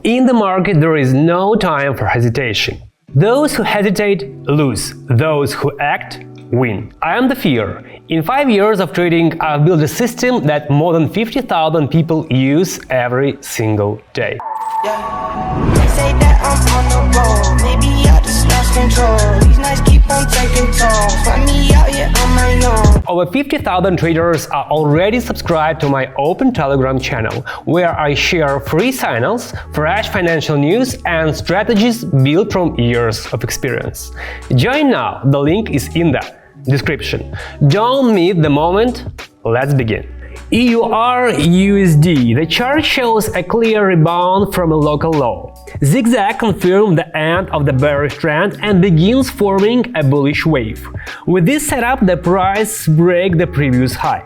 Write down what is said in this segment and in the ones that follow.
In the market, there is no time for hesitation. Those who hesitate lose. Those who act win. I am the fear. In 5 years of trading, I've built a system that more than 50,000 people use every single day. They say that I'm on the road, maybe I just lost control. These nights keep on taking toll, find me out here on my own. Over 50,000 traders are already subscribed to my open Telegram channel, where I share free signals, fresh financial news and strategies built from years of experience. Join now, the link is in the description. Don't miss the moment, let's begin. EUR/USD. The chart shows a clear rebound from a local low. Zigzag confirms the end of the bearish trend and begins forming a bullish wave. With this setup, the price breaks the previous high.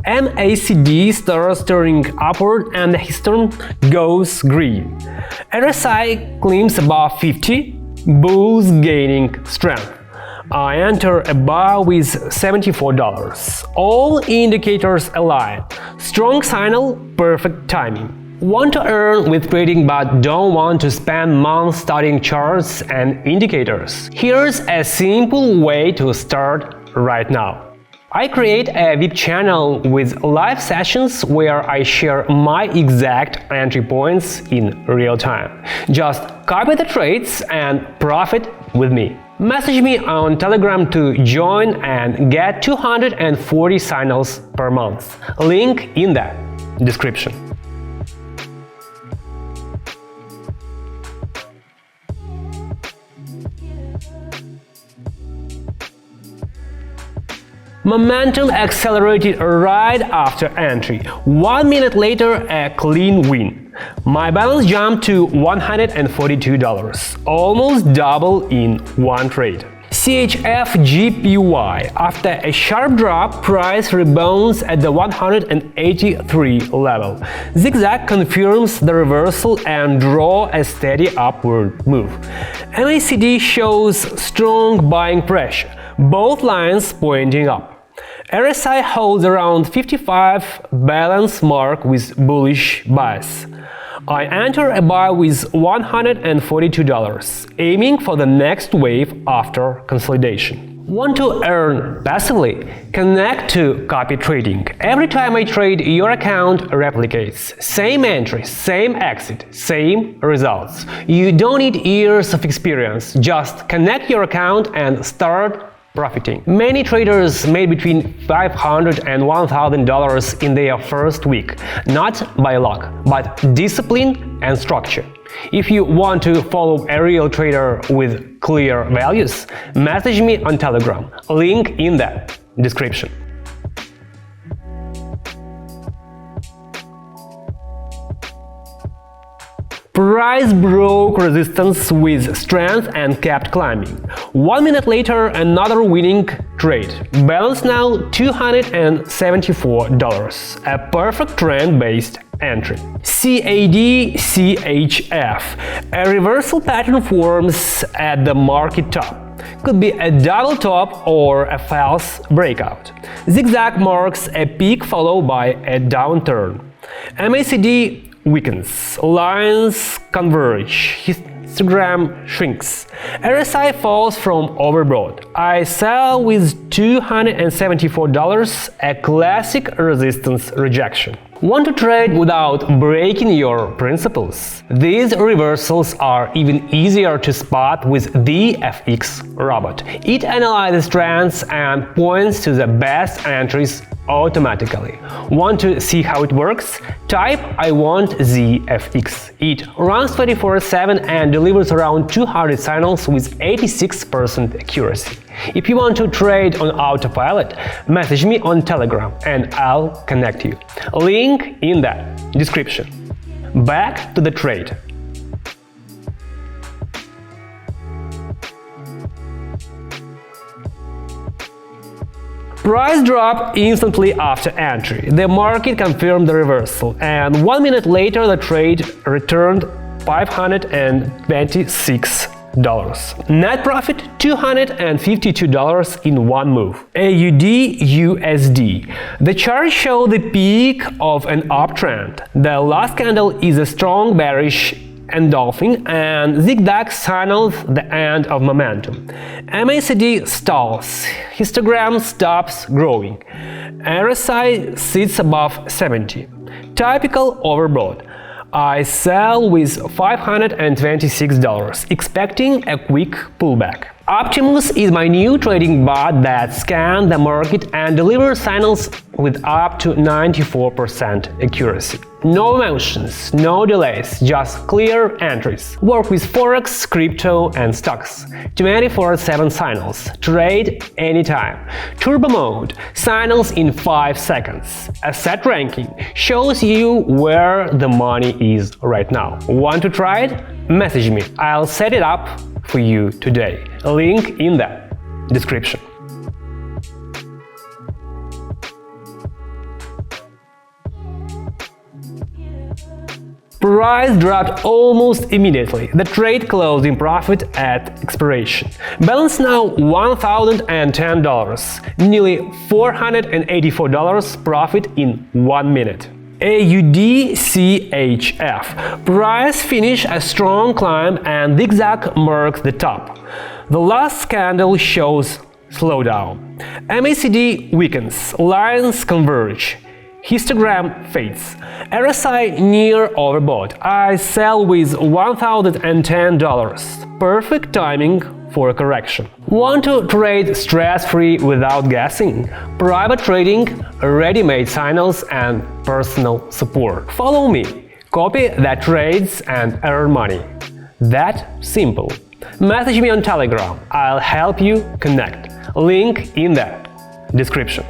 MACD starts turning upward and the histogram goes green. RSI climbs above 50, bulls gaining strength. I enter a buy with $74. All indicators align. Strong signal, perfect timing. Want to earn with trading but don't want to spend months studying charts and indicators? Here's a simple way to start right now. I create a VIP channel with live sessions where I share my exact entry points in real time. Just copy the trades and profit with me. Message me on Telegram to join and get 240 signals per month. Link in the description. Momentum accelerated right after entry. 1 minute later, a clean win. My balance jumped to $142, almost double in one trade. CHF-JPY. After a sharp drop, price rebounds at the 183 level. Zigzag confirms the reversal and draw a steady upward move. MACD shows strong buying pressure, both lines pointing up. RSI holds around 55 balance mark with bullish bias. I enter a buy with $142, aiming for the next wave after consolidation. Want to earn passively? Connect to copy trading. Every time I trade, your account replicates. Same entry, same exit, same results. You don't need years of experience. Just connect your account and start profiting. Many traders made between $500 and $1,000 in their first week, not by luck, but discipline and structure. If you want to follow a real trader with clear values, message me on Telegram. Link in the description. Price broke resistance with strength and kept climbing. 1 minute later, another winning trade. Balance now $274. A perfect trend-based entry. CAD-CHF. A reversal pattern forms at the market top. Could be a double top or a false breakout. Zigzag marks a peak followed by a downturn. MACD weakens, lines converge, histogram shrinks, RSI falls from overbought. I sell with $274, a classic resistance rejection. Want to trade without breaking your principles? These reversals are even easier to spot with the FX robot. It analyzes trends and points to the best entries automatically. Want to see how it works? Type I want ZFX. It runs 24/7 and delivers around 200 signals with 86% accuracy. If you want to trade on autopilot, message me on Telegram and I'll connect you. Link in the description. Back to the trade. Price dropped instantly after entry. The market confirmed the reversal, and 1 minute later the trade returned $526. Net profit $252 in one move. AUD/USD. The chart shows the peak of an uptrend. The last candle is a strong bearish engulfing, and zigzag signals the end of momentum. MACD stalls, histogram stops growing, RSI sits above 70. Typical overbought. I sell with $526, expecting a quick pullback. Optimus is my new trading bot that scans the market and delivers signals with up to 94% accuracy. No emotions, no delays, just clear entries. Work with Forex, crypto and stocks. 24/7 signals. Trade anytime. Turbo mode. Signals in 5 seconds. Asset ranking shows you where the money is right now. Want to try it? Message me. I'll set it up for you today. Link in the description. Price dropped almost immediately. The trade closed in profit at expiration. Balance now $1,010, nearly $484 profit in 1 minute. AUD-CHF. Price finished a strong climb and zigzag marks the top. The last candle shows slowdown. MACD weakens, lines converge. Histogram fades. RSI near overbought. I sell with $1,010. Perfect timing for a correction. Want to trade stress-free without guessing? Private trading, ready-made signals and personal support. Follow me. Copy the trades and earn money. That simple. Message me on Telegram. I'll help you connect. Link in the description.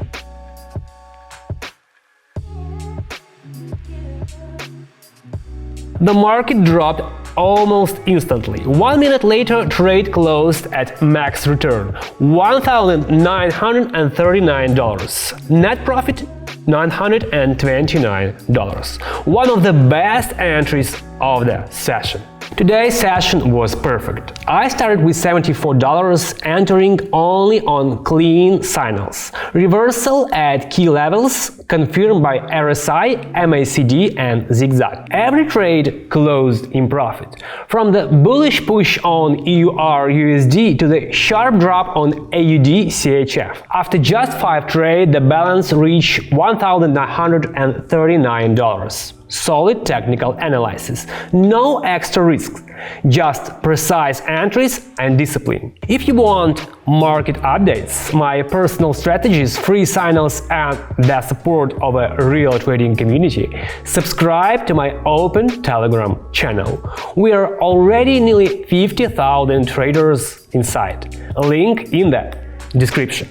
The market dropped almost instantly. 1 minute later, trade closed at max return, $1,939. Net profit, $929. One of the best entries of the session. Today's session was perfect. I started with $74, entering only on clean signals. Reversal at key levels, confirmed by RSI, MACD and zigzag. Every trade closed in profit. From the bullish push on EUR/USD to the sharp drop on AUD/CHF. After just 5 trades, the balance reached $1,939. Solid technical analysis, no extra risks, just precise entries and discipline. If you want market updates, my personal strategies, free signals and the support of a real trading community, subscribe to my open Telegram channel. We are already nearly 50,000 traders inside. Link in the description.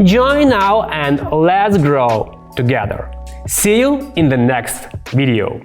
Join now and let's grow together. See you in the next video.